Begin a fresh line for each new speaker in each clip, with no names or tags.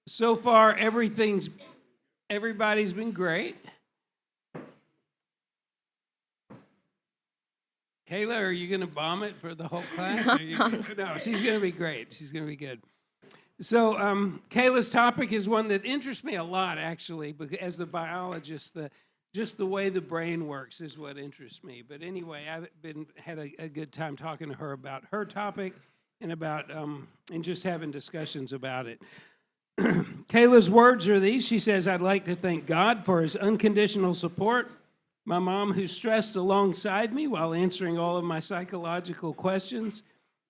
So far, everybody's been great. Kayla, are you going to bomb it for the whole class? No, she's going to be great. She's going to be good. So Kayla's topic is one that interests me a lot, actually, because as the biologist, just the way the brain works is what interests me. But anyway, I've had a good time talking to her about her topic and about and just having discussions about it. Kayla's words are these. She says, "I'd like to thank God for his unconditional support, my mom who stressed alongside me while answering all of my psychological questions,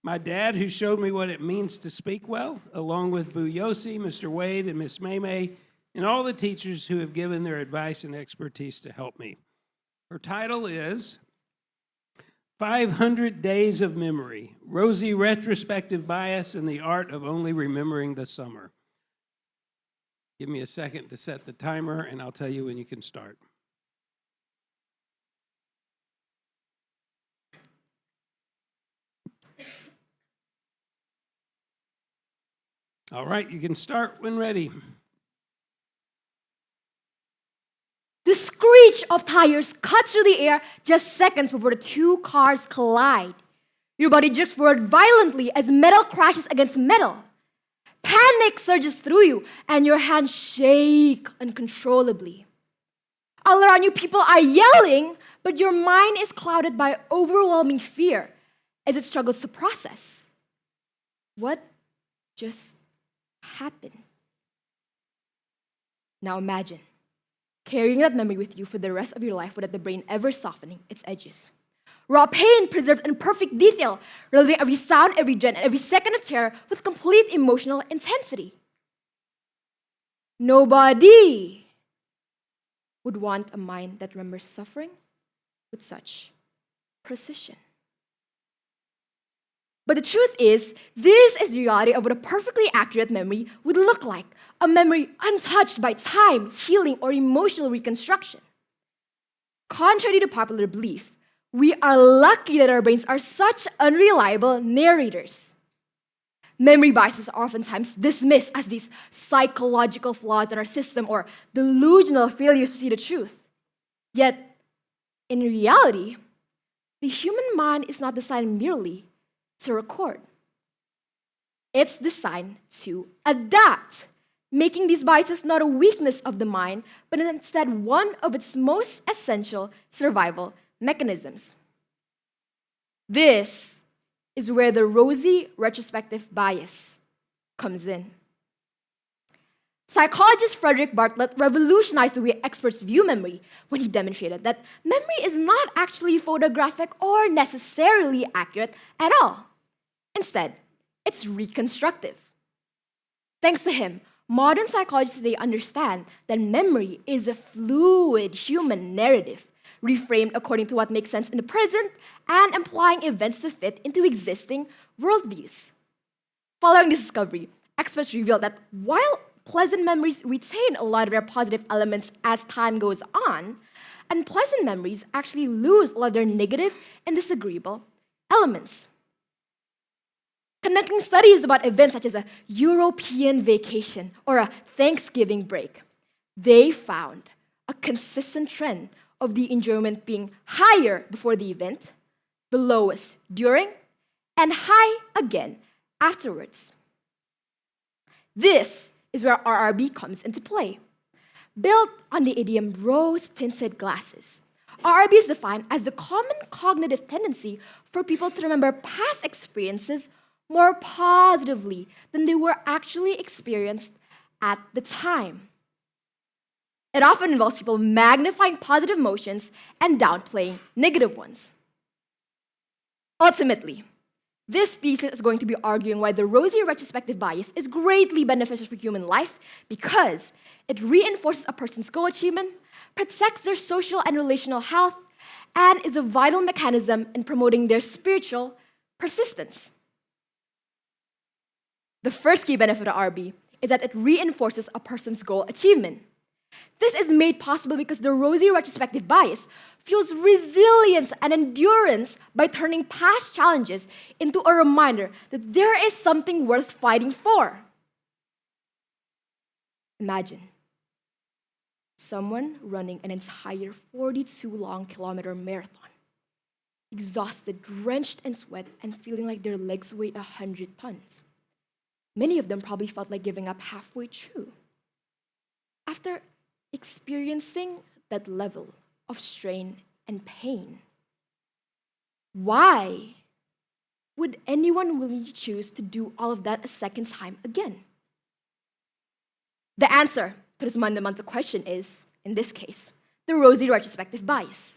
my dad who showed me what it means to speak well, along with Boo Yossi, Mr. Wade, and Miss Maymay, and all the teachers who have given their advice and expertise to help me." Her title is 500 Days of Memory, Rosy Retrospective Bias and the Art of Only Remembering the Summer. Give me a second to set the timer, and I'll tell you when you can start. All right, you can start when ready.
The screech of tires cuts through the air just seconds before the two cars collide. Your body jerks forward violently as metal crashes against metal. Panic surges through you, and your hands shake uncontrollably. All around you, people are yelling, but your mind is clouded by overwhelming fear as it struggles to process. What just happened? Now imagine carrying that memory with you for the rest of your life without the brain ever softening its edges. Raw pain preserved in perfect detail, reliving every sound, every dread, and every second of terror with complete emotional intensity. Nobody would want a mind that remembers suffering with such precision. But the truth is, this is the reality of what a perfectly accurate memory would look like. A memory untouched by time, healing, or emotional reconstruction. Contrary to popular belief, we are lucky that our brains are such unreliable narrators. Memory biases are oftentimes dismissed as these psychological flaws in our system or delusional failures to see the truth. Yet, in reality, the human mind is not designed merely to record. It's designed to adapt, making these biases not a weakness of the mind, but instead one of its most essential survival mechanisms. This is where the Rosy retrospective bias comes in. Psychologist Frederick Bartlett revolutionized the way experts view memory when he demonstrated that memory is not actually photographic or necessarily accurate at all. Instead, it's reconstructive. Thanks to him, modern psychologists today understand that memory is a fluid human narrative, reframed according to what makes sense in the present and implying events to fit into existing worldviews. Following this discovery, experts revealed that while pleasant memories retain a lot of their positive elements as time goes on, unpleasant memories actually lose a lot of their negative and disagreeable elements. Connecting studies about events such as a European vacation or a Thanksgiving break, they found a consistent trend of the enjoyment being higher before the event, the lowest during, and high again afterwards. This is where RRB comes into play. Built on the idiom rose-tinted glasses, RRB is defined as the common cognitive tendency for people to remember past experiences more positively than they were actually experienced at the time. It often involves people magnifying positive emotions and downplaying negative ones. Ultimately, this thesis is going to be arguing why the Rosy retrospective bias is greatly beneficial for human life because it reinforces a person's goal achievement, protects their social and relational health, and is a vital mechanism in promoting their spiritual persistence. The first key benefit of RB is that it reinforces a person's goal achievement. This is made possible because the Rosy retrospective bias fuels resilience and endurance by turning past challenges into a reminder that there is something worth fighting for. Imagine someone running an entire 42-long-kilometer marathon, exhausted, drenched in sweat, and feeling like their legs weigh 100 tons. Many of them probably felt like giving up halfway through. After experiencing that level of strain and pain, why would anyone willingly choose to do all of that a second time again? The answer to this fundamental question is, in this case, the Rosy retrospective bias.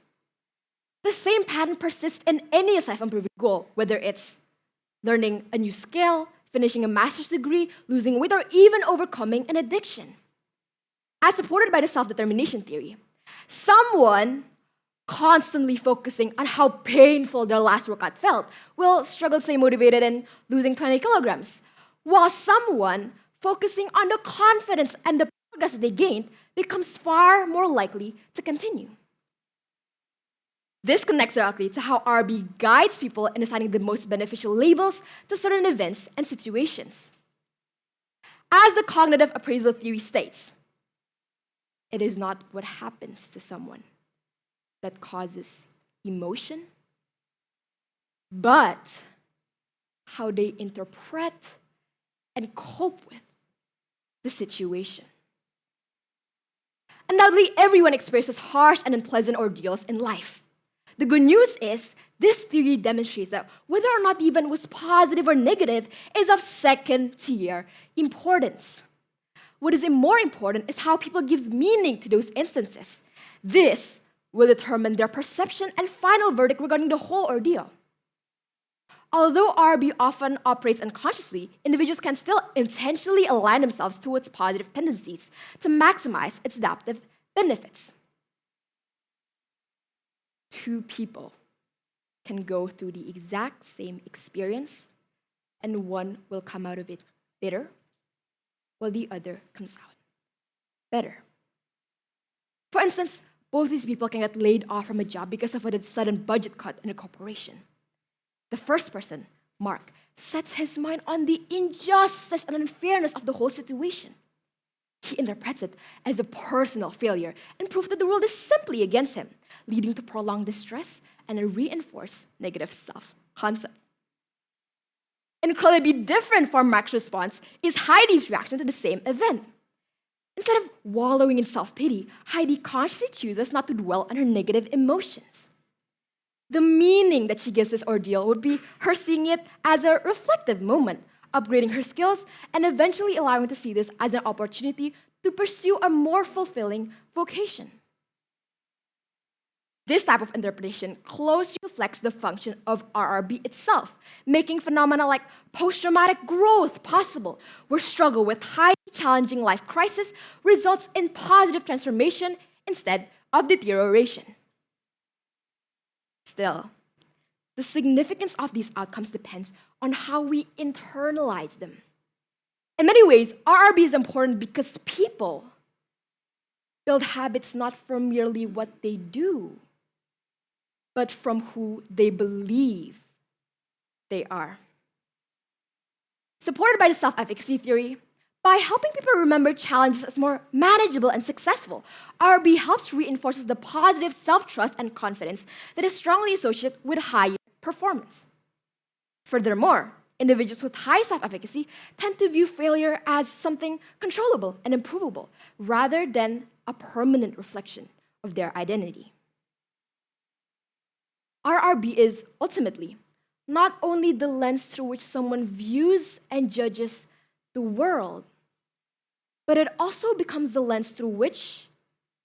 The same pattern persists in any self-improvement goal, whether it's learning a new skill, finishing a master's degree, losing weight, or even overcoming an addiction. As supported by the self-determination theory, someone constantly focusing on how painful their last workout felt will struggle to stay motivated in losing 20 kilograms, while someone focusing on the confidence and the progress that they gained becomes far more likely to continue. This connects directly to how RB guides people in assigning the most beneficial labels to certain events and situations. As the cognitive appraisal theory states, it is not what happens to someone that causes emotion, but how they interpret and cope with the situation. Undoubtedly, everyone experiences harsh and unpleasant ordeals in life. The good news is, this theory demonstrates that whether or not the event was positive or negative is of second-tier importance. What is more important is how people give meaning to those instances. This will determine their perception and final verdict regarding the whole ordeal. Although RB often operates unconsciously, individuals can still intentionally align themselves towards positive tendencies to maximize its adaptive benefits. Two people can go through the exact same experience, and one will come out of it bitter, while the other comes out better. For instance, both these people can get laid off from a job because of a sudden budget cut in a corporation. The first person, Mark, sets his mind on the injustice and unfairness of the whole situation. He interprets it as a personal failure and proof that the world is simply against him, leading to prolonged distress and a reinforced negative self-concept. Incredibly different from Mark's response is Heidi's reaction to the same event. Instead of wallowing in self-pity, Heidi consciously chooses not to dwell on her negative emotions. The meaning that she gives this ordeal would be her seeing it as a reflective moment, upgrading her skills, and eventually allowing her to see this as an opportunity to pursue a more fulfilling vocation. This type of interpretation closely reflects the function of RRB itself, making phenomena like post-traumatic growth possible, where struggle with highly challenging life crisis results in positive transformation instead of deterioration. Still, the significance of these outcomes depends on how we internalize them. In many ways, RRB is important because people build habits not from merely what they do, but from who they believe they are. Supported by the self-efficacy theory, by helping people remember challenges as more manageable and successful, RB helps reinforces the positive self-trust and confidence that is strongly associated with high performance. Furthermore, individuals with high self-efficacy tend to view failure as something controllable and improvable, rather than a permanent reflection of their identity. RRB is ultimately not only the lens through which someone views and judges the world, but it also becomes the lens through which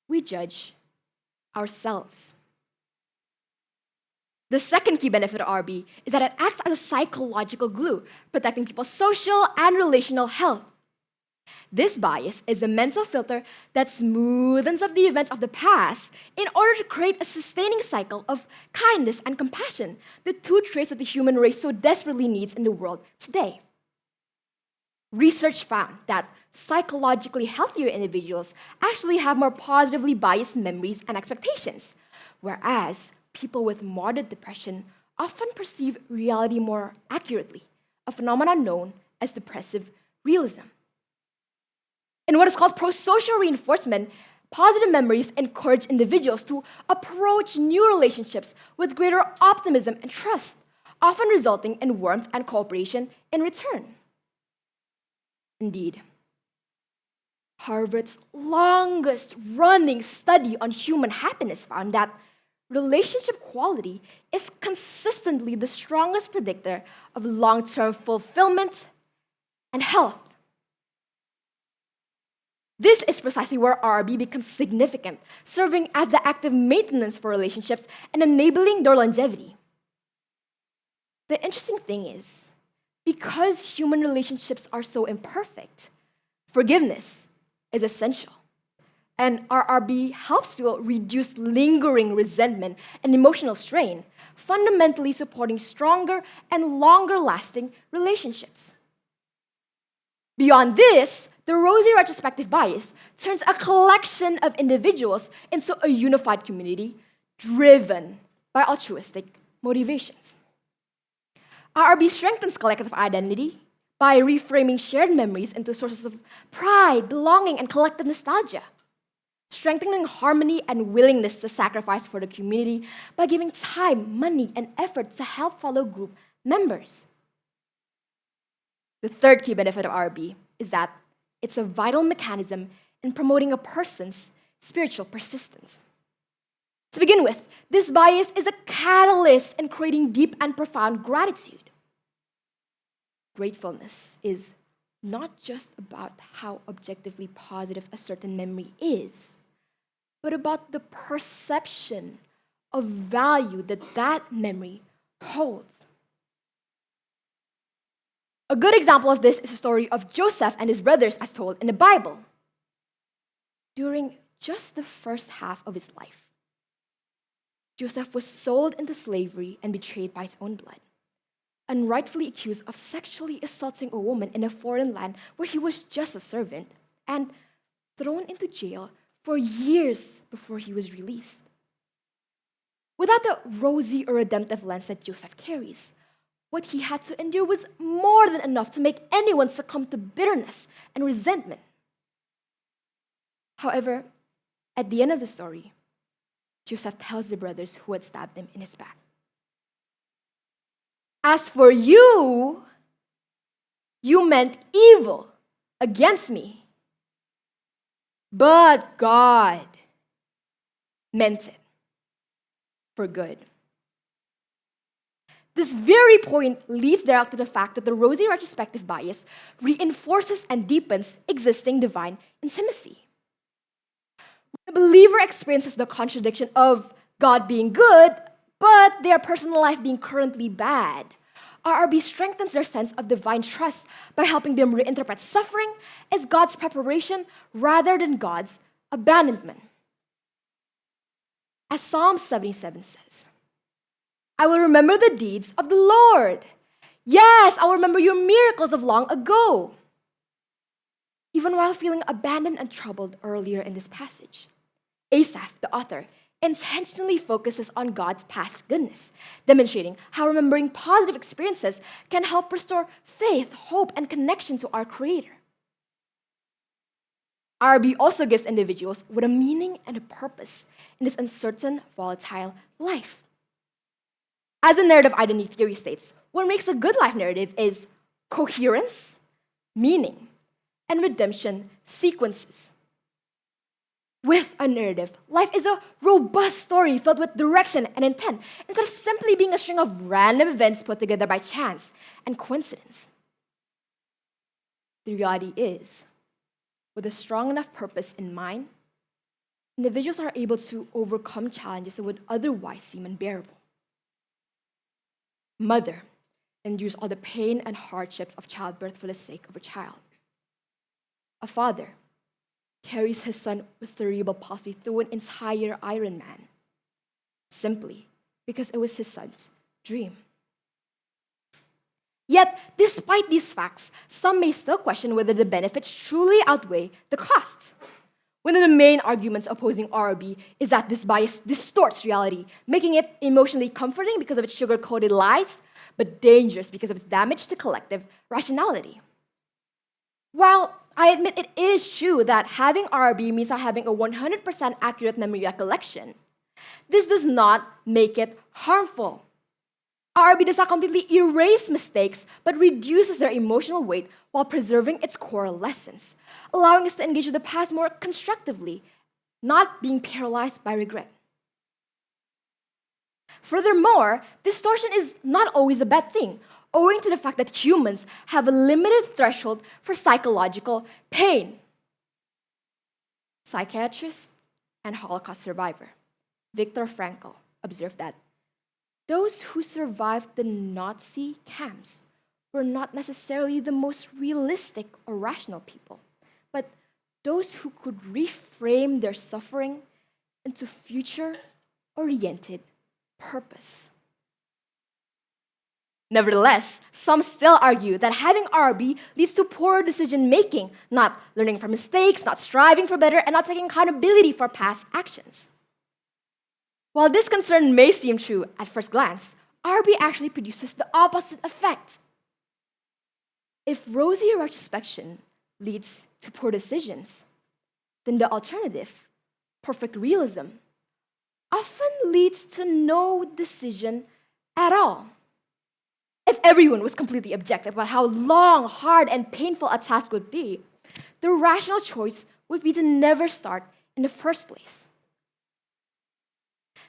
we judge ourselves. The second key benefit of RB is that it acts as a psychological glue, protecting people's social and relational health. This bias is a mental filter that smoothens up the events of the past in order to create a sustaining cycle of kindness and compassion, the two traits that the human race so desperately needs in the world today. Research found that psychologically healthier individuals actually have more positively biased memories and expectations, whereas people with moderate depression often perceive reality more accurately, a phenomenon known as depressive realism. In what is called prosocial reinforcement, positive memories encourage individuals to approach new relationships with greater optimism and trust, often resulting in warmth and cooperation in return. Indeed, Harvard's longest running study on human happiness found that relationship quality is consistently the strongest predictor of long-term fulfillment and health. This is precisely where RRB becomes significant, serving as the active maintenance for relationships and enabling their longevity. The interesting thing is, because human relationships are so imperfect, forgiveness is essential. And RRB helps people reduce lingering resentment and emotional strain, fundamentally supporting stronger and longer-lasting relationships. Beyond this, the Rosy retrospective bias turns a collection of individuals into a unified community driven by altruistic motivations. RRB strengthens collective identity by reframing shared memories into sources of pride, belonging, and collective nostalgia, strengthening harmony and willingness to sacrifice for the community by giving time, money, and effort to help fellow group members. The third key benefit of RRB is that it's a vital mechanism in promoting a person's spiritual persistence. To begin with, this bias is a catalyst in creating deep and profound gratitude. Gratefulness is not just about how objectively positive a certain memory is, but about the perception of value that that memory holds. A good example of this is the story of Joseph and his brothers as told in the Bible. During just the first half of his life, Joseph was sold into slavery and betrayed by his own blood, and rightfully accused of sexually assaulting a woman in a foreign land where he was just a servant, and thrown into jail for years before he was released. Without the rosy or redemptive lens that Joseph carries, what he had to endure was more than enough to make anyone succumb to bitterness and resentment. However, at the end of the story, Joseph tells the brothers who had stabbed him in his back, "As for you, you meant evil against me, but God meant it for good." This very point leads directly to the fact that the Rosy retrospective bias reinforces and deepens existing divine intimacy. When a believer experiences the contradiction of God being good, but their personal life being currently bad, RRB strengthens their sense of divine trust by helping them reinterpret suffering as God's preparation rather than God's abandonment. As Psalm 77 says, "I will remember the deeds of the Lord. Yes, I will remember your miracles of long ago." Even while feeling abandoned and troubled earlier in this passage, Asaph, the author, intentionally focuses on God's past goodness, demonstrating how remembering positive experiences can help restore faith, hope, and connection to our Creator. RB also gives individuals with a meaning and a purpose in this uncertain, volatile life. As a narrative identity theory states, what makes a good life narrative is coherence, meaning, and redemption sequences. With a narrative, life is a robust story filled with direction and intent, instead of simply being a string of random events put together by chance and coincidence. The reality is, with a strong enough purpose in mind, individuals are able to overcome challenges that would otherwise seem unbearable. Mother endures all the pain and hardships of childbirth for the sake of a child. A father carries his son with cerebral palsy through an entire Ironman, simply because it was his son's dream. Yet, despite these facts, some may still question whether the benefits truly outweigh the costs. One of the main arguments opposing RRB is that this bias distorts reality, making it emotionally comforting because of its sugar-coated lies, but dangerous because of its damage to collective rationality. While I admit it is true that having RB means not having a 100% accurate memory recollection. This does not make it harmful. RB does not completely erase mistakes, but reduces their emotional weight while preserving its core lessons, allowing us to engage with the past more constructively, not being paralyzed by regret. Furthermore, distortion is not always a bad thing, owing to the fact that humans have a limited threshold for psychological pain. Psychiatrist and Holocaust survivor Viktor Frankl observed that those who survived the Nazi camps were not necessarily the most realistic or rational people, but those who could reframe their suffering into future-oriented purpose. Nevertheless, some still argue that having RB leads to poor decision making, not learning from mistakes, not striving for better, and not taking accountability for past actions. While this concern may seem true at first glance, RB actually produces the opposite effect. If rosy retrospection leads to poor decisions, then the alternative, perfect realism, often leads to no decision at all. If everyone was completely objective about how long, hard, and painful a task would be, the rational choice would be to never start in the first place.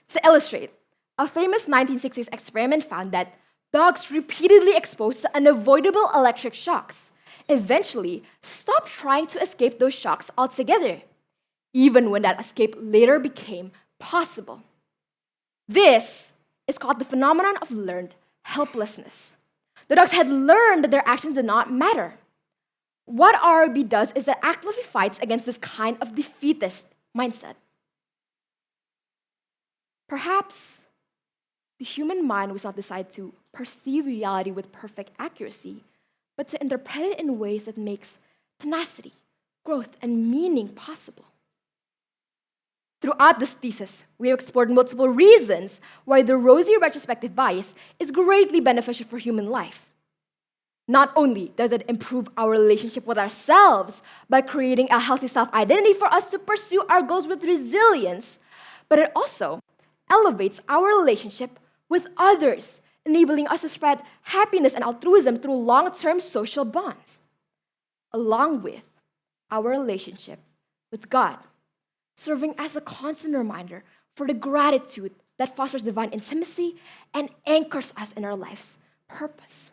To illustrate, a famous 1960s experiment found that dogs repeatedly exposed to unavoidable electric shocks eventually stopped trying to escape those shocks altogether, even when that escape later became possible. This is called the phenomenon of learned helplessness. The dogs had learned that their actions did not matter. What RB does is that actively fights against this kind of defeatist mindset. Perhaps the human mind was not designed to perceive reality with perfect accuracy, but to interpret it in ways that makes tenacity, growth, and meaning possible. Throughout this thesis, we have explored multiple reasons why the rosy retrospective bias is greatly beneficial for human life. Not only does it improve our relationship with ourselves by creating a healthy self-identity for us to pursue our goals with resilience, but it also elevates our relationship with others, enabling us to spread happiness and altruism through long-term social bonds, along with our relationship with God, serving as a constant reminder for the gratitude that fosters divine intimacy and anchors us in our life's purpose.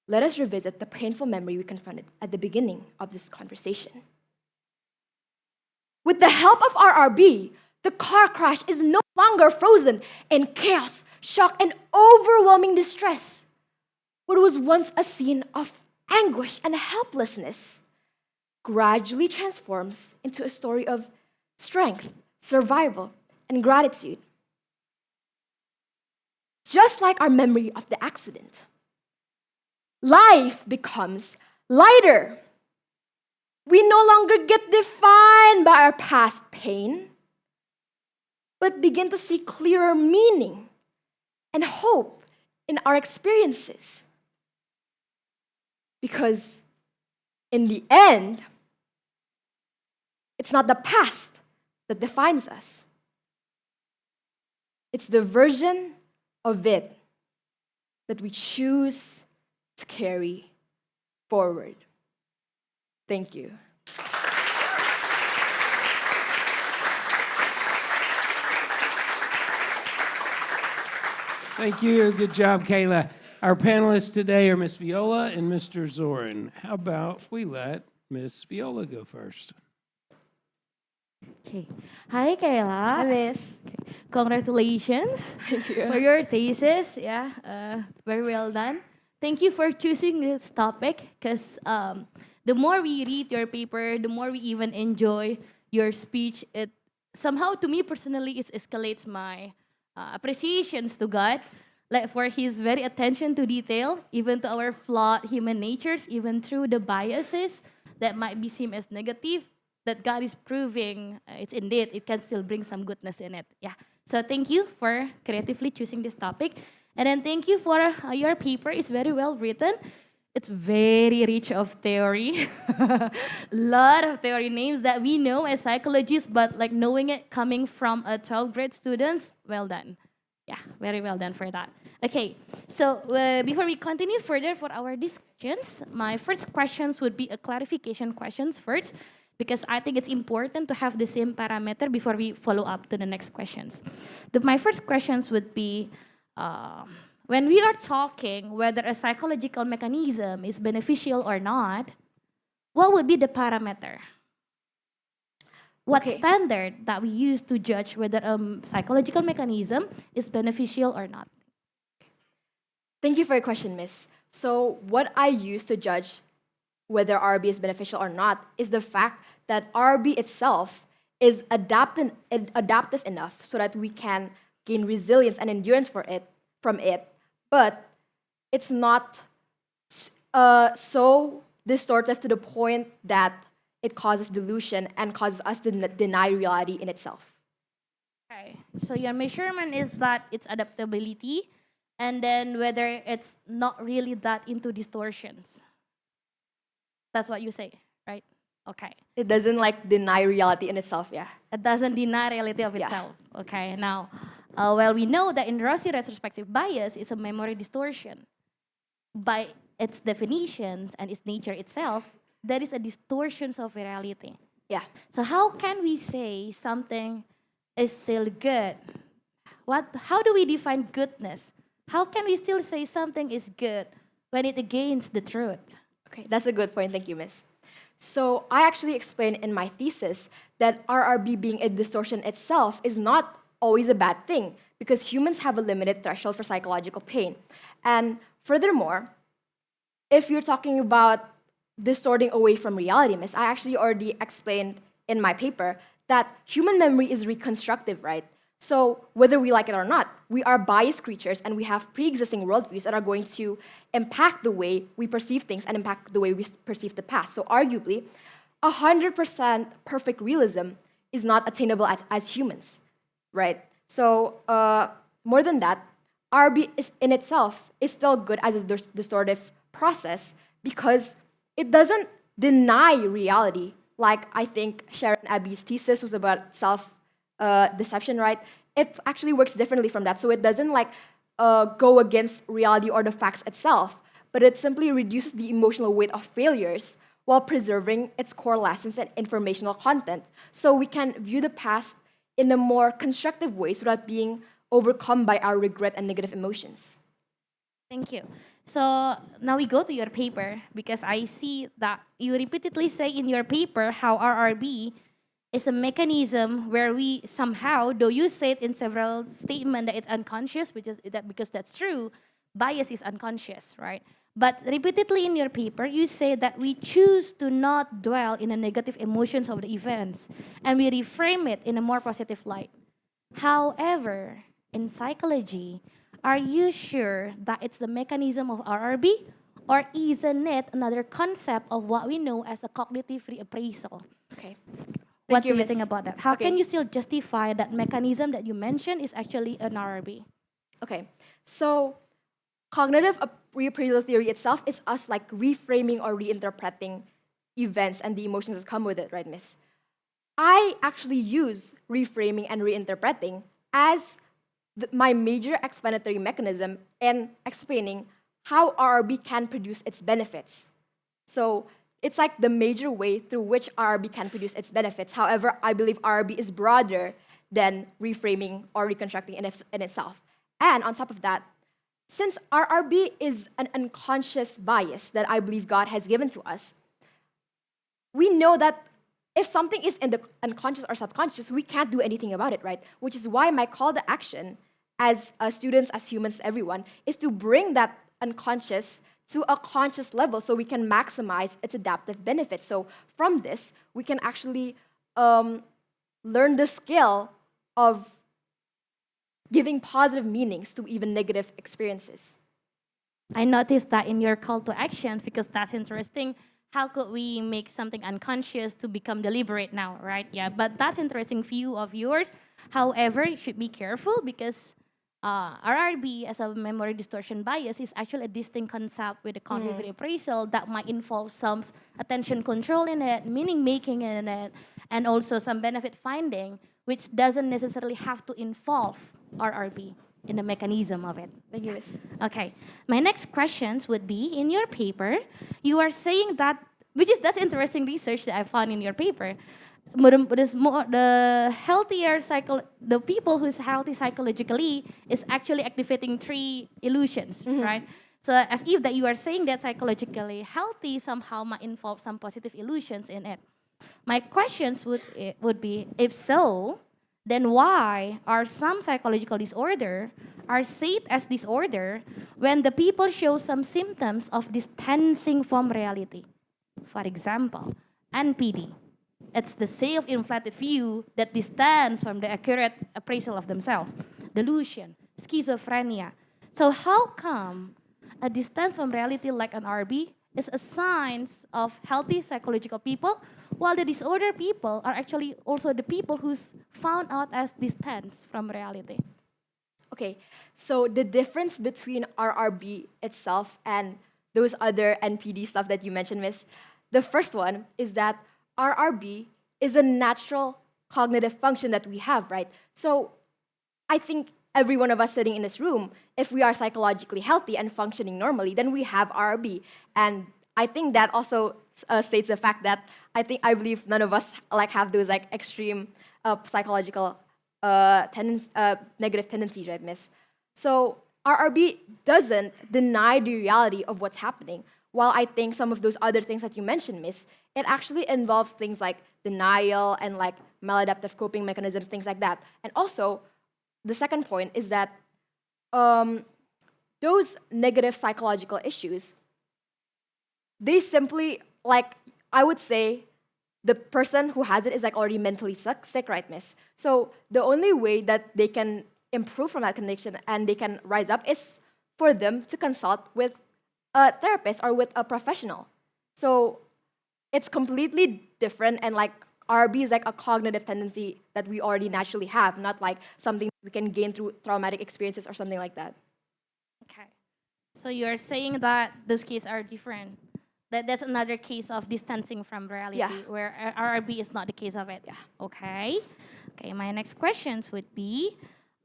Let us revisit the painful memory we confronted at the beginning of this conversation. With the help of RRB, the car crash is no longer frozen in chaos, shock, and overwhelming distress. What was once a scene of anguish and helplessness gradually transforms into a story of strength, survival, and gratitude. Just like our memory of the accident, life becomes lighter. We no longer get defined by our past pain, but begin to see clearer meaning and hope in our experiences. Because in the end, it's not the past that defines us. It's the version of it that we choose to carry forward. Thank you.
Thank you. Good job, Kayla. Our panelists today are Miss Viola and Mr. Zoran. How about we let Miss Viola go first?
Okay. Hi, Kayla.
Hi, Miss.
Congratulations for your thesis. Yeah, very well done. Thank you for choosing this topic because the more we read your paper, the more we even enjoy your speech. It somehow, to me personally, it escalates my appreciations to God, like for His very attention to detail, even to our flawed human natures, even through the biases that might be seen as negative. That God is proving it's indeed it can still bring some goodness in it. Yeah. So thank you for creatively choosing this topic, and then thank you for your paper. It's very well written. It's very rich of theory. Lot of theory names that we know as psychologists, but like knowing it coming from a 12th grade students, well done. Yeah, very well done for that. Okay, so before we continue further for our discussions, my first questions would be a clarification questions first, because I think it's important to have the same parameter before we follow up to the next questions. My first questions would be, when we are talking whether a psychological mechanism is beneficial or not, what would be the parameter? What
Okay.
standard that we use to judge whether a psychological mechanism is beneficial or not?
Thank you for your question, Miss. So, what I use to judge whether RB is beneficial or not is the fact that RB itself is adaptive enough so that we can gain resilience and endurance from it, but it's not so distortive to the point that it causes delusion and causes us to deny reality in itself.
Okay, so your measurement is that it's adaptability, and then whether it's not really that into distortions. That's what you say, right? Okay.
It doesn't like deny reality in itself, yeah.
It doesn't deny reality of
Yeah.
itself. Okay, now, well, we know that in Rosy retrospective bias is a memory distortion. By its definitions and its nature itself, there is a distortion of reality.
Yeah.
So how can we say something is still good? How do we define goodness? How can we still say something is good when it against the truth?
Okay, that's a good point. Thank you, Miss. So I actually explained in my thesis that RRB being a distortion itself is not always a bad thing because humans have a limited threshold for psychological pain. And furthermore, if you're talking about distorting away from reality, Miss, I actually already explained in my paper that human memory is reconstructive, right? So whether we like it or not, we are biased creatures and we have pre-existing worldviews that are going to impact the way we perceive things and impact the way we perceive the past. So arguably, 100% perfect realism is not attainable as humans, right? So more than that, RB is in itself is still good as a distortive process because it doesn't deny reality. Like I think Sharon Abbe's thesis was about deception, right? It actually works differently from that. So it doesn't like go against reality or the facts itself, but it simply reduces the emotional weight of failures while preserving its core lessons and informational content. So we can view the past in a more constructive way without being overcome by our regret and negative emotions.
Thank you. So now we go to your paper because I see that you repeatedly say in your paper how RRB is a mechanism where we somehow, though you say it in several statements that it's unconscious, which is that because that's true, bias is unconscious, right? But repeatedly in your paper, you say that we choose to not dwell in the negative emotions of the events and we reframe it in a more positive light. However, in psychology, are you sure that it's the mechanism of RRB? Or isn't it another concept of what we know as a cognitive reappraisal?
Okay.
What
Thank you,
do you
Miss.
think about that? How
Okay.
can you still justify that mechanism that you mentioned is actually an RRB?
Okay, so cognitive reappraisal theory itself is us like reframing or reinterpreting events and the emotions that come with it, right, Miss? I actually use reframing and reinterpreting as my major explanatory mechanism in explaining how RRB can produce its benefits. So it's like the major way through which RRB can produce its benefits. However, I believe RRB is broader than reframing or reconstructing in itself. And on top of that, since RRB is an unconscious bias that I believe God has given to us, we know that if something is in the unconscious or subconscious, we can't do anything about it, right? Which is why my call to action as students, as humans, everyone, is to bring that unconscious to a conscious level so we can maximize its adaptive benefits. So from this, we can actually learn the skill of giving positive meanings to even negative experiences.
I noticed that in your call to actions because that's interesting. How could we make something unconscious to become deliberate now, right? Yeah, but that's interesting view of yours. However, you should be careful because RRB as a memory distortion bias is actually a distinct concept with a cognitive appraisal that might involve some attention control in it, meaning making in it, and also some benefit finding, which doesn't necessarily have to involve RRB in the mechanism of it.
Thank you, Miss.
Okay, my next questions would be, in your paper, you are saying that, that's interesting research that I found in your paper. The people who's healthy psychologically is actually activating three illusions, right? So as if that you are saying that psychologically healthy somehow might involve some positive illusions in it. My questions would be, if so, then why are some psychological disorder are said as disorder when the people show some symptoms of distancing from reality? For example, NPD. It's the self-inflated view that distance from the accurate appraisal of themselves. Delusion, schizophrenia. So how come a distance from reality like an RB is a sign of healthy psychological people, while the disorder people are actually also the people who's found out as distance from reality?
Okay, so the difference between RRB itself and those other NPD stuff that you mentioned, Miss, the first one is that RRB is a natural cognitive function that we have, right? So I think every one of us sitting in this room, if we are psychologically healthy and functioning normally, then we have RRB. And I think that also states the fact that I believe none of us have those extreme psychological negative tendencies, right, Miss? So RRB doesn't deny the reality of what's happening. While I think some of those other things that you mentioned, Miss, it actually involves things like denial and maladaptive coping mechanisms, things like that. And also, the second point is that those negative psychological issues, they simply, I would say, the person who has it is already mentally sick, right, Miss? So the only way that they can improve from that condition and they can rise up is for them to consult with a therapist or with a professional. So it's completely different, and RB is a cognitive tendency that we already naturally have, not something we can gain through traumatic experiences or something like that.
Okay. So you're saying that those cases are different. That's another case of distancing from reality,
Yeah.
where RRB is not the case of it.
Yeah.
Okay. Okay, my next questions would be,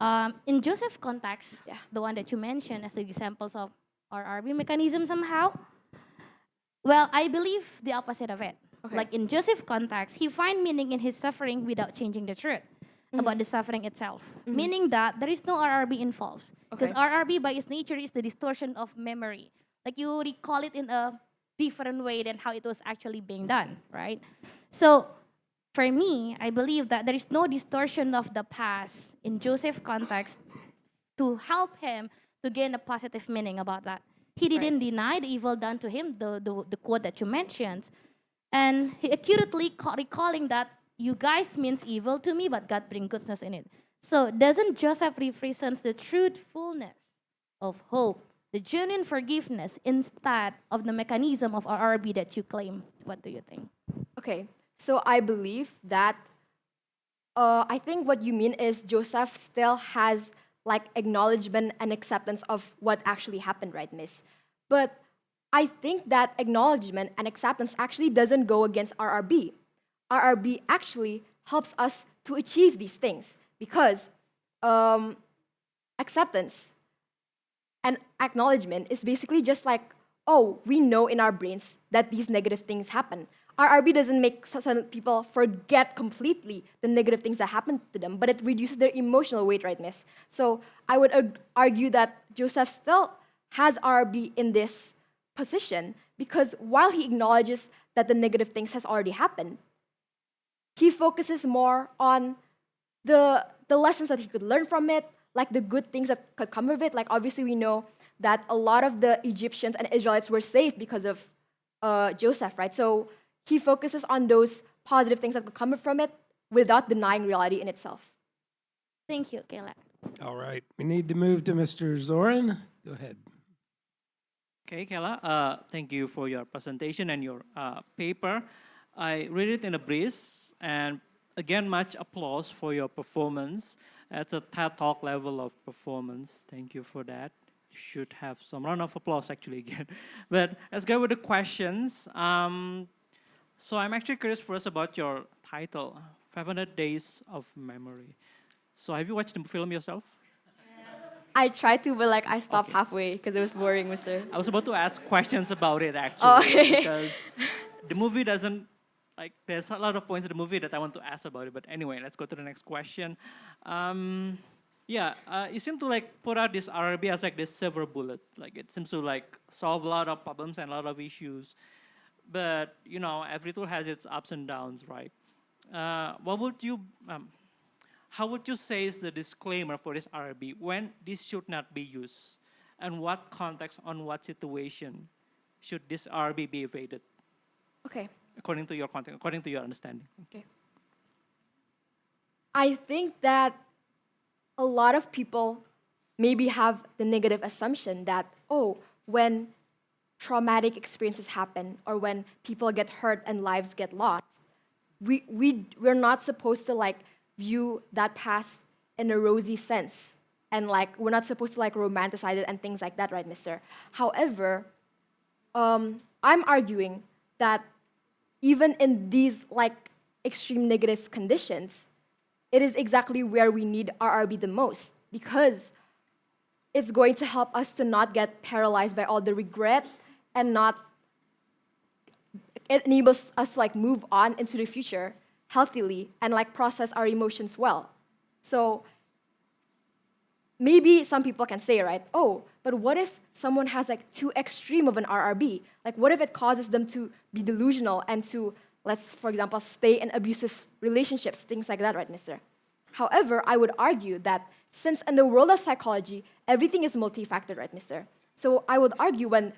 in Joseph context,
Yeah.
the one that you mentioned as the examples of RRB mechanism somehow, well, I believe the opposite of it.
Okay.
Like in Joseph context, he find meaning in his suffering without changing the truth about the suffering itself, meaning that there is no RRB involved. Because
Okay.
RRB by its nature is the distortion of memory. Like you recall it in a different way than how it was actually being done, right? So for me, I believe that there is no distortion of the past in Joseph context to help him to gain a positive meaning about that. He didn't deny the evil done to him, the quote that you mentioned. And he accurately recalling that you guys means evil to me, but God bring goodness in it. So doesn't Joseph represents the truthfulness of hope, the genuine forgiveness instead of the mechanism of RRB that you claim? What do you think?
Okay, so I believe that I think what you mean is Joseph still has acknowledgement and acceptance of what actually happened, right, Miss? But I think that acknowledgement and acceptance actually doesn't go against RRB. RRB actually helps us to achieve these things because acceptance and acknowledgement is basically just oh, we know in our brains that these negative things happen. RRB doesn't make some people forget completely the negative things that happened to them, but it reduces their emotional weight, right, Miss? So I would argue that Joseph still has RRB in this position because while he acknowledges that the negative things has already happened, he focuses more on the lessons that he could learn from it, the good things that could come of it. Obviously we know that a lot of the Egyptians and Israelites were saved because of Joseph, right? So he focuses on those positive things that could come from it without denying reality in itself.
Thank you, Kayla.
All right, we need to move to Mr. Zoran. Go ahead.
Okay, Kayla, thank you for your presentation and your paper. I read it in a breeze, and again, much applause for your performance. That's a TED Talk level of performance. Thank you for that. Should have some round of applause actually again. But let's go with the questions. So I'm actually curious first about your title, 500 Days of Memory. So have you watched the film yourself?
I tried to, but like I stopped
Okay.
halfway because it was boring, Mister.
I was about to ask questions about it
Oh,
actually
okay.
because the movie doesn't like there's a lot of points in the movie that I want to ask about it. But anyway, let's go to the next question. Um, you seem to like put out this RRB as like this silver bullet. Like it seems to like solve a lot of problems and a lot of issues. But you know, every tool has its ups and downs, right? What would you how would you say is the disclaimer for this RRB when this should not be used? And what context, on what situation should this RRB be evaded,
Okay.
according to your context, according to your understanding?
Okay. I think that a lot of people maybe have the negative assumption that, oh, when traumatic experiences happen or when people get hurt and lives get lost, we're not supposed to like view that past in a rosy sense. And like we're not supposed to like romanticize it and things like that, right, Mister? However, I'm arguing that even in these like extreme negative conditions, it is exactly where we need RRB the most because it's going to help us to not get paralyzed by all the regret and not it enables us to like move on into the future healthily and like process our emotions well. So maybe some people can say, right, oh, but what if someone has like too extreme of an RRB? Like what if it causes them to be delusional and to, let's, for example, stay in abusive relationships, things like that, right, Mister? However, I would argue that since in the world of psychology, everything is multifactored, right, Mister? So I would argue when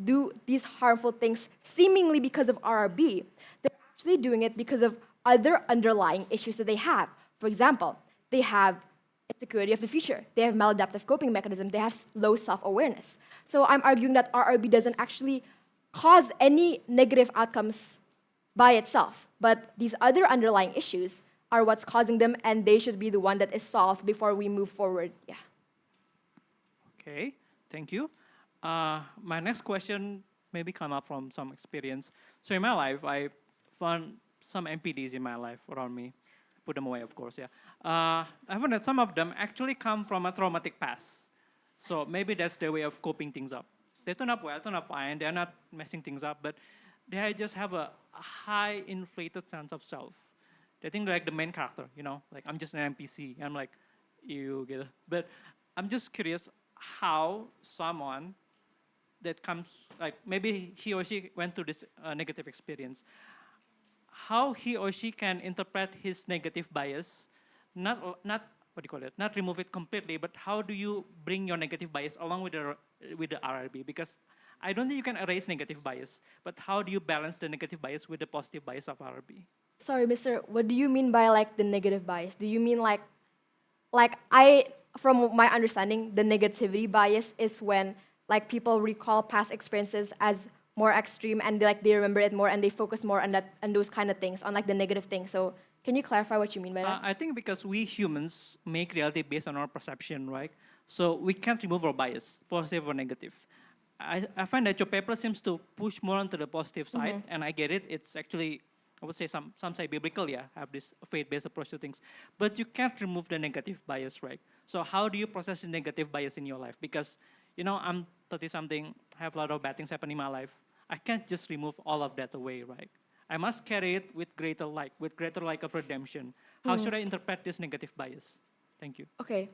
do these harmful things seemingly because of RRB, they're actually doing it because of other underlying issues that they have. For example, they have insecurity of the future. They have maladaptive coping mechanism. They have low self-awareness. So I'm arguing that RRB doesn't actually cause any negative outcomes by itself, but these other underlying issues are what's causing them, and they should be the one that is solved before we move forward. Yeah.
Okay, thank you. My next question maybe come up from some experience. So in my life, I found some MPDs in my life around me. Put them away, of course, yeah. I found that some of them actually come from a traumatic past. So maybe that's their way of coping things up. They turn up well, turn up fine, they're not messing things up, but they just have a high inflated sense of self. They think they're like the main character, you know, like I'm just an NPC. I'm like, you get it. But I'm just curious how someone that comes, like maybe he or she went through this negative experience, how he or she can interpret his negative bias, not what do you call it, not remove it completely, but how do you bring your negative bias along with the RRB? Because I don't think you can erase negative bias, but how do you balance the negative bias with the positive bias of RRB?
Sorry, Mister, what do you mean by like the negative bias? Do you mean like from my understanding, the negativity bias is when like people recall past experiences as more extreme and they remember it more and they focus more on that and those kind of things, on like the negative things. So can you clarify what you mean by that?
I think because we humans make reality based on our perception, right? So we can't remove our bias, positive or negative. I find that your paper seems to push more onto the positive side, and I get it. It's actually, I would say some say biblical, yeah, have this faith-based approach to things. But you can't remove the negative bias, right? So how do you process the negative bias in your life? Because, you know, I'm 30-something, have a lot of bad things happen in my life. I can't just remove all of that away, right? I must carry it with greater like of redemption. How should I interpret this negative bias? Thank you.
Okay.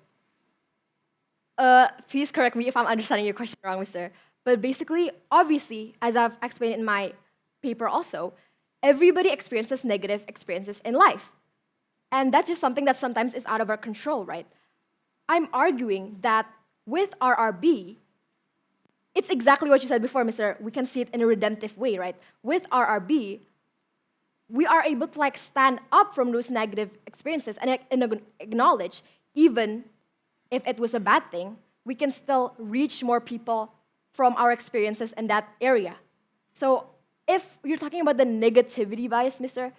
Please correct me if I'm understanding your question wrong, Mister. But basically, obviously, as I've explained in my paper also, everybody experiences negative experiences in life. And that's just something that sometimes is out of our control, right? I'm arguing that with RRB, it's exactly what you said before, Mister. We can see it in a redemptive way, right? With RRB, we are able to like stand up from those negative experiences and acknowledge, even if it was a bad thing, we can still reach more people from our experiences in that area. So if you're talking about the negativity bias, Mister,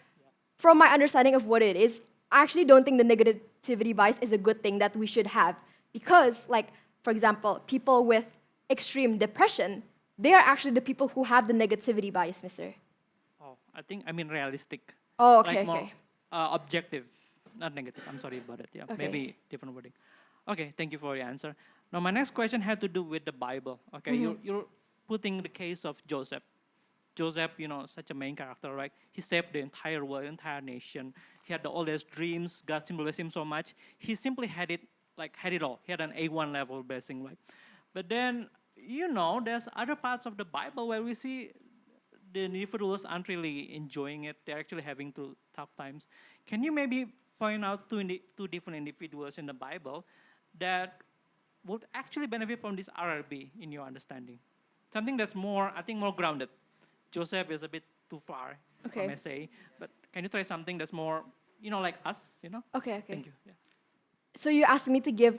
from my understanding of what it is, I actually don't think the negativity bias is a good thing that we should have because, like, for example, people with extreme depression, they are actually the people who have the negativity bias, mister.
Oh, I mean realistic.
Oh, okay,
Like more
okay.
objective, not negative. I'm sorry about it. Yeah,
Okay.
maybe different wording. Okay, thank you for your answer. Now my next question had to do with the Bible. Okay, you're putting the case of Joseph. Joseph, such a main character, right? He saved the entire world, entire nation. He had the oldest dreams. God simply blessed him so much. He simply had it all. He had an A1 level blessing, right? But then, there's other parts of the Bible where we see the individuals aren't really enjoying it. They're actually having tough times. Can you maybe point out two different individuals in the Bible that would actually benefit from this RRB in your understanding? Something that's more, I think, more grounded. Joseph is a bit too far, if I
Okay.
may say. But can you try something that's more, like us?
Okay, okay.
Thank you. Yeah.
So you asked me to give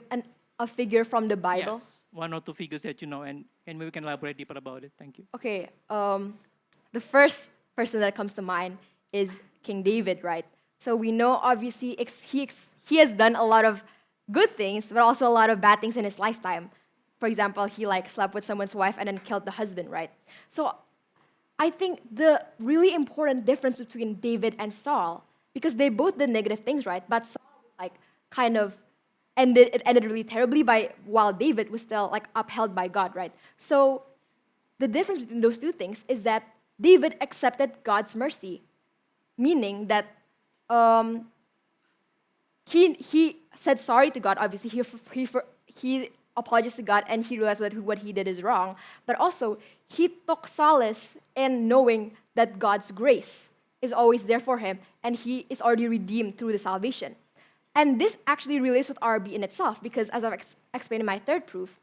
a figure from the Bible?
Yes, one or two figures that you know, and maybe we can elaborate deeper about it. Thank you.
Okay, the first person that comes to mind is King David, right? So we know obviously he has done a lot of good things, but also a lot of bad things in his lifetime. For example, he like slept with someone's wife and then killed the husband, right? So I think the really important difference between David and Saul, because they both did negative things, right? But Saul was like kind of ended really terribly while David was still like upheld by God, right? So the difference between those two things is that David accepted God's mercy, meaning that he said sorry to God. Obviously, he apologized to God and he realized that what he did is wrong. But also, he took solace in knowing that God's grace is always there for him and he is already redeemed through the salvation. And this actually relates with RB in itself because, as I've explained in my third proof,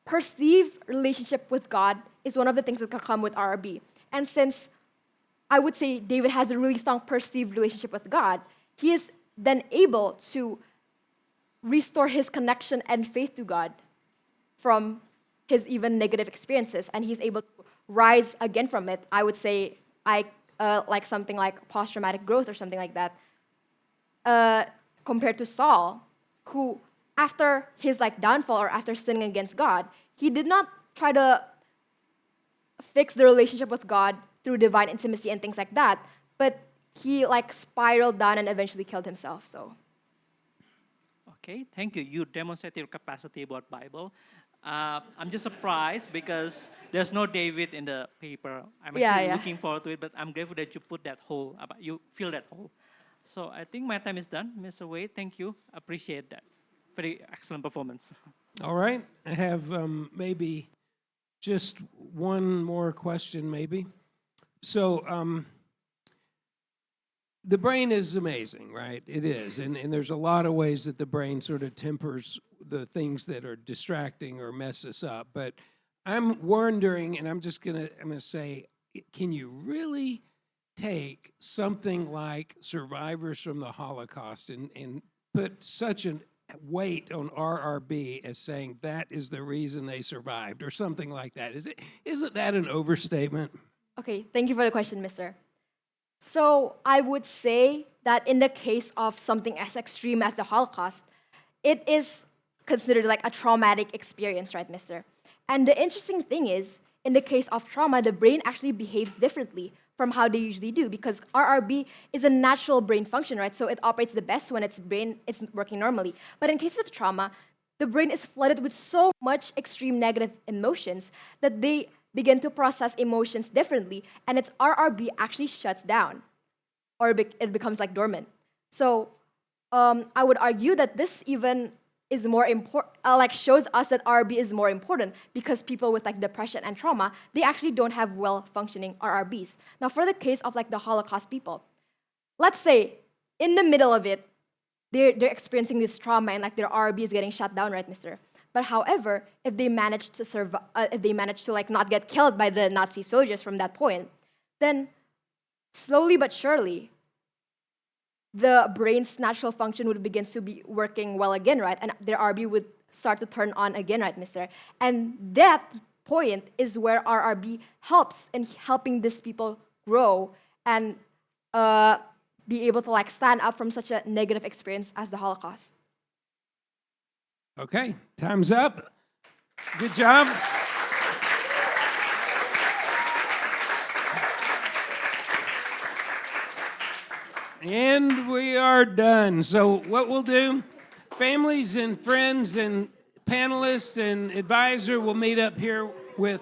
perceived relationship with God is one of the things that can come with RB. And since I would say David has a really strong perceived relationship with God, he is then able to restore his connection and faith to God from his even negative experiences, and he's able to rise again from it. I would say like something like post-traumatic growth or something like that, compared to Saul, who after his like downfall or after sinning against God, he did not try to fix the relationship with God through divine intimacy and things like that, but he like spiraled down and eventually killed himself. So.
Okay, thank you. You demonstrated your capacity about Bible. I'm just surprised because there's no David in the paper. I'm actually looking forward to it, but I'm grateful that you put that hole, you fill that hole. So I think my time is done. Mr. Wade, thank you. Appreciate that. Very excellent performance.
All right. I have maybe just one more question, maybe. So the brain is amazing, right? It is. And there's a lot of ways that the brain sort of tempers the things that are distracting or mess us up. But I'm wondering, and I'm gonna say, can you really take something like survivors from the Holocaust and put such a weight on RRB as saying that is the reason they survived or something like that? Isn't that an overstatement?
Okay, thank you for the question, mister. So I would say that in the case of something as extreme as the Holocaust, it is considered like a traumatic experience, right, mister? And the interesting thing is, in the case of trauma, the brain actually behaves differently from how they usually do because RRB is a natural brain function, right? So it operates the best when its brain is working normally. But in cases of trauma, the brain is flooded with so much extreme negative emotions that they begin to process emotions differently, and its RRB actually shuts down, or it becomes like dormant. So I would argue that this even is more important, like shows us that RRB is more important because people with like depression and trauma, they actually don't have well-functioning RRBs. Now, for the case of like the Holocaust people, let's say in the middle of it, they're experiencing this trauma and like their RRB is getting shut down, right, mister? But however, if they manage to survive, if they manage to like not get killed by the Nazi soldiers from that point, then slowly but surely, the brain's natural function would begin to be working well again, right? And their RB would start to turn on again, right, mister? And that point is where RRB helps in helping these people grow and be able to like stand up from such a negative experience as the Holocaust.
Okay, time's up. Good job. And we are done. So what we'll do, families and friends and panelists and advisor will meet up here with